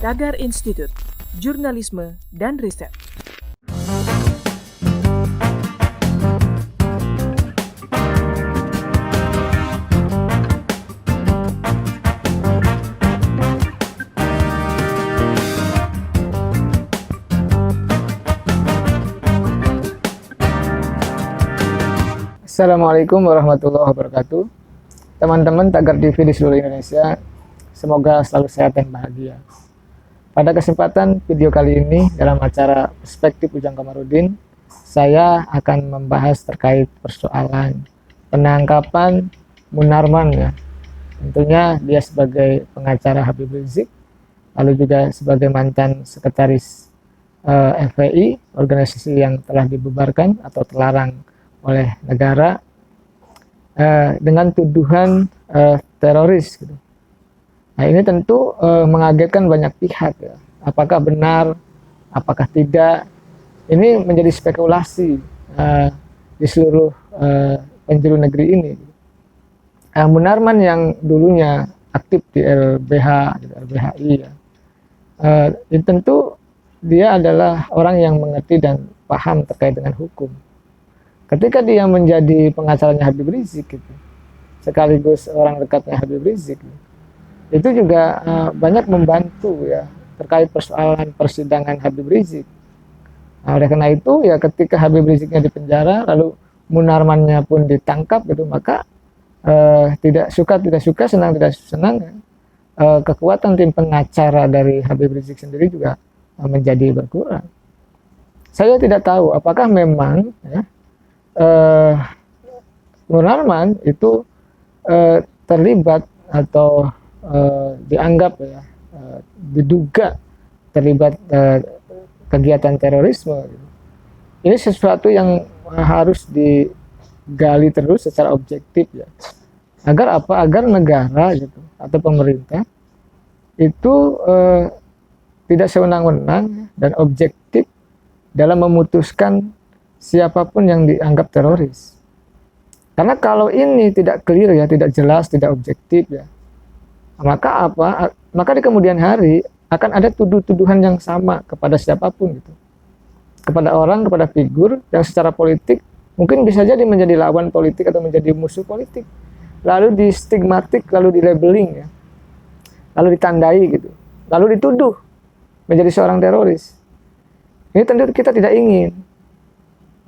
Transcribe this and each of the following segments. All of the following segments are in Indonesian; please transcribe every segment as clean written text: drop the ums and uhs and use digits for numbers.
Tagar Institut Jurnalisme dan Riset. Assalamualaikum warahmatullahi wabarakatuh. Teman-teman Tagar TV di seluruh Indonesia, semoga selalu sehat dan bahagia. Pada kesempatan video kali ini dalam acara Perspektif Ujang Komarudin, saya akan membahas terkait persoalan penangkapan Munarman ya. Tentunya dia sebagai pengacara Habib Rizik, lalu juga sebagai mantan sekretaris FPI, organisasi yang telah dibubarkan atau terlarang oleh negara dengan tuduhan teroris gitu. Nah, ini tentu mengagetkan banyak pihak ya. Apakah benar, apakah tidak? Ini menjadi spekulasi di seluruh penjuru negeri ini. Munarman yang dulunya aktif di LBH, di LBHI ya. Ini tentu dia adalah orang yang mengerti dan paham terkait dengan hukum. Ketika dia menjadi pengacaranya Habib Rizik gitu, sekaligus orang dekatnya Habib Rizik, itu juga banyak membantu ya terkait persoalan persidangan Habib Rizik. Nah, oleh karena itu ya ketika Habib Riziknya dipenjara, lalu Munarmannya pun ditangkap gitu, maka tidak suka, senang tidak senang, kekuatan tim pengacara dari Habib Rizik sendiri juga menjadi berkurang. Saya tidak tahu apakah memang ya, Munarman itu terlibat atau dianggap ya, diduga terlibat kegiatan terorisme. Ini sesuatu yang harus digali terus secara objektif ya. Agar apa? Agar negara gitu atau pemerintah itu tidak sewenang-wenang dan objektif dalam memutuskan siapapun yang dianggap teroris. Karena kalau ini tidak clear ya, tidak jelas, tidak objektif ya, maka apa? Maka di kemudian hari akan ada tuduhan yang sama kepada siapapun gitu. Kepada orang, kepada figur yang secara politik mungkin bisa jadi menjadi lawan politik atau menjadi musuh politik. Lalu di stigmatik, lalu di labeling ya. Lalu ditandai gitu. Lalu dituduh menjadi seorang teroris. Ini tentu kita tidak ingin.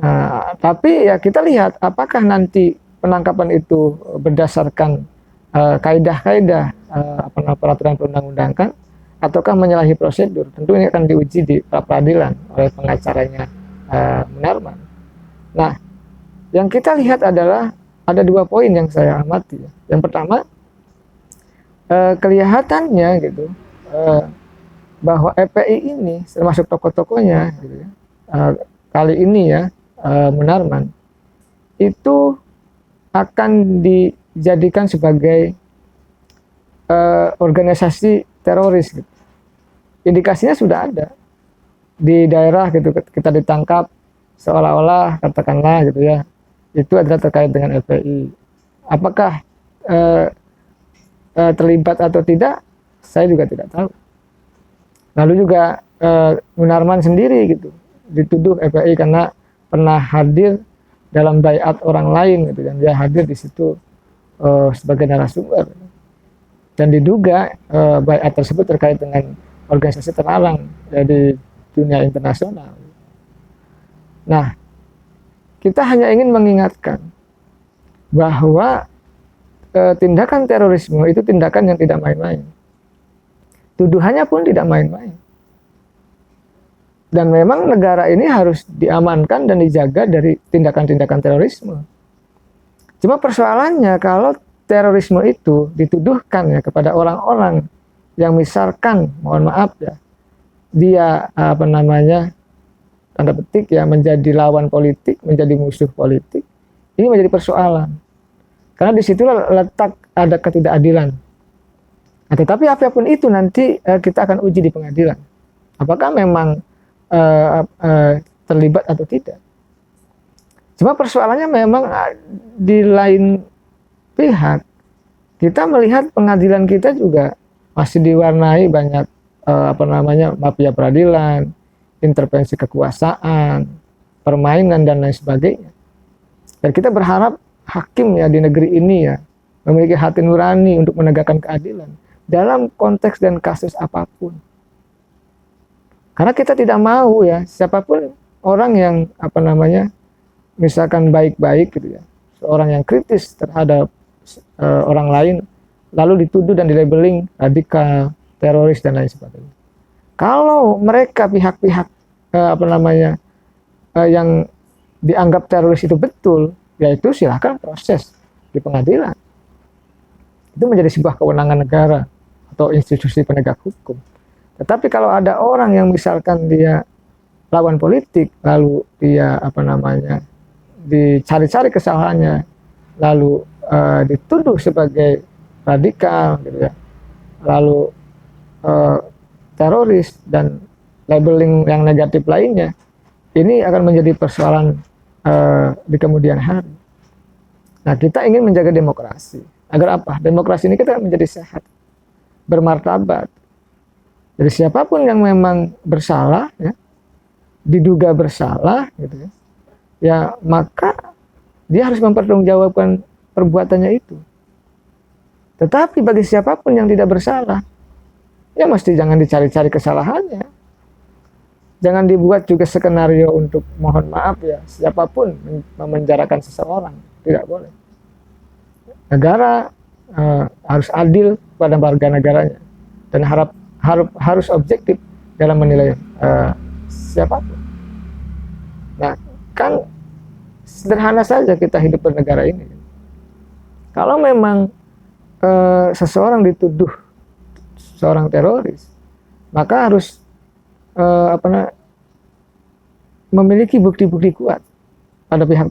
Nah, tapi ya kita lihat apakah nanti penangkapan itu berdasarkan kaidah-kaidah peraturan perundang-undangan ataukah menyalahi prosedur. Tentu ini akan diuji di pra-peradilan oleh pengacaranya Munarman. Nah, yang kita lihat adalah ada dua poin yang saya amati. Yang pertama, kelihatannya gitu bahwa FPI ini termasuk tokoh-tokohnya gitu ya, kali ini ya Munarman itu akan dijadikan sebagai organisasi teroris gitu. Indikasinya sudah ada di daerah gitu, kita ditangkap seolah-olah katakanlah gitu ya, itu adalah terkait dengan FPI. Apakah terlibat atau tidak, saya juga tidak tahu. Lalu juga Munarman sendiri gitu dituduh FPI karena pernah hadir dalam baiat orang lain gitu, dan dia hadir di situ sebagai narasumber dan diduga baiat tersebut terkait dengan organisasi terlarang di dunia internasional. Nah, kita hanya ingin mengingatkan bahwa tindakan terorisme itu tindakan yang tidak main-main. Tuduhannya pun tidak main-main. Dan memang negara ini harus diamankan dan dijaga dari tindakan-tindakan terorisme. Cuma persoalannya kalau terorisme itu dituduhkan ya kepada orang-orang yang misalkan, mohon maaf ya, dia tanda petik ya menjadi lawan politik, menjadi musuh politik, ini menjadi persoalan. Karena disitulah letak ada ketidakadilan. Nah, tetapi apapun itu nanti kita akan uji di pengadilan. Apakah memang terlibat atau tidak. Cuma persoalannya memang di lain pihak kita melihat pengadilan kita juga masih diwarnai banyak mafia peradilan, intervensi kekuasaan, permainan dan lain sebagainya. Dan kita berharap hakim ya di negeri ini ya memiliki hati nurani untuk menegakkan keadilan dalam konteks dan kasus apapun. Karena kita tidak mau ya siapapun orang yang misalkan baik-baik gitu ya, seorang yang kritis terhadap orang lain lalu dituduh dan dilabeling radikal, teroris dan lain sebagainya. Kalau mereka pihak-pihak yang dianggap teroris itu betul, yaitu silakan proses di pengadilan. Itu menjadi sebuah kewenangan negara atau institusi penegak hukum. Tetapi kalau ada orang yang misalkan dia lawan politik, lalu dia dicari-cari kesalahannya, lalu dituduh sebagai radikal, gitu ya, lalu teroris dan labeling yang negatif lainnya, ini akan menjadi persoalan di kemudian hari. Nah, kita ingin menjaga demokrasi. Agar apa? Demokrasi ini kita menjadi sehat, bermartabat. Jadi siapapun yang memang bersalah, ya, diduga bersalah, gitu ya, ya maka dia harus mempertanggungjawabkan perbuatannya itu. Tetapi bagi siapapun yang tidak bersalah, ya mesti jangan dicari-cari kesalahannya. Jangan dibuat juga skenario untuk mohon maaf ya, siapapun memenjarakan seseorang, tidak boleh. Negara harus adil pada warga negaranya dan harus objektif dalam menilai siapapun. Nah, kan sederhana saja kita hidup bernegara ini. Kalau memang seseorang dituduh seorang teroris, maka harus memiliki bukti-bukti kuat pada pihak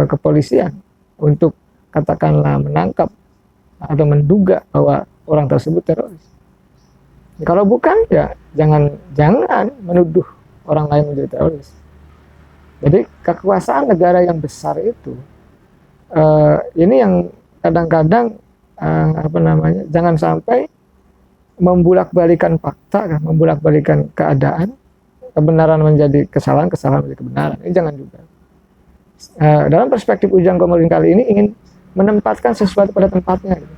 kepolisian untuk katakanlah menangkap atau menduga bahwa orang tersebut teroris. Kalau bukan ya jangan menuduh orang lain menjadi teroris. Jadi kekuasaan negara yang besar itu ini yang kadang-kadang jangan sampai membulak-balikan fakta, membulak-balikan keadaan, kebenaran menjadi kesalahan, kesalahan menjadi kebenaran. Ini jangan juga. Dalam perspektif Ujang Komarudin kali ini ingin menempatkan sesuatu pada tempatnya. Gitu.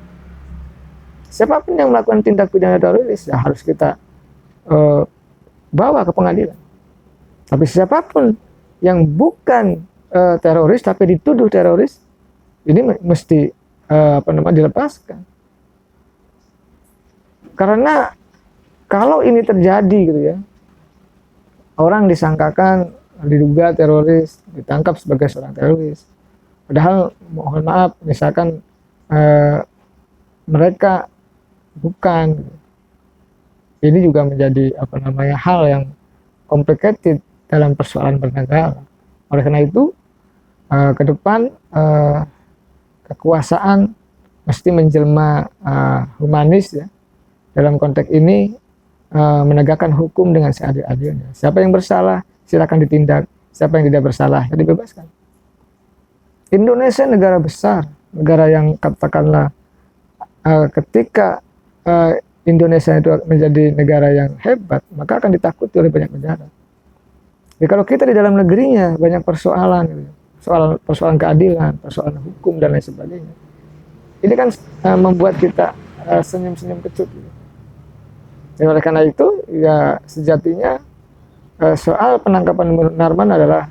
Siapapun yang melakukan tindak pidana teroris ya harus kita bawa ke pengadilan. Tapi siapapun yang bukan teroris tapi dituduh teroris, ini mesti dilepaskan. Karena kalau ini terjadi gitu ya, orang disangkakan diduga teroris, ditangkap sebagai seorang teroris. Padahal mohon maaf, misalkan mereka bukan. Ini juga menjadi hal yang complicated dalam persoalan bernegara. Oleh karena itu, ke depan kekuasaan mesti menjelma humanis ya. Dalam konteks ini menegakkan hukum dengan seadil-adilnya. Siapa yang bersalah silakan ditindak, siapa yang tidak bersalah ya dibebaskan. Indonesia negara besar, negara yang katakanlah ketika Indonesia itu menjadi negara yang hebat, maka akan ditakuti oleh banyak negara. Jadi kalau kita di dalam negerinya banyak persoalan, gitu, persoalan keadilan, persoalan hukum dan lain sebagainya, ini kan membuat kita senyum-senyum kecut. Gitu. Dan oleh karena itu, ya sejatinya soal penangkapan Munarman adalah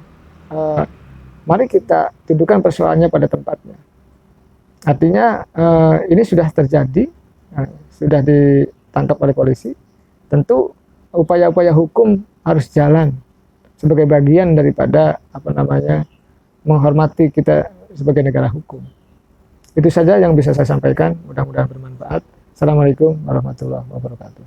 mari kita dudukan persoalannya pada tempatnya. Artinya ini sudah terjadi, sudah ditangkap oleh polisi. Tentu upaya-upaya hukum harus jalan sebagai bagian daripada menghormati kita sebagai negara hukum. Itu saja yang bisa saya sampaikan. Mudah-mudahan bermanfaat. Assalamualaikum warahmatullahi wabarakatuh.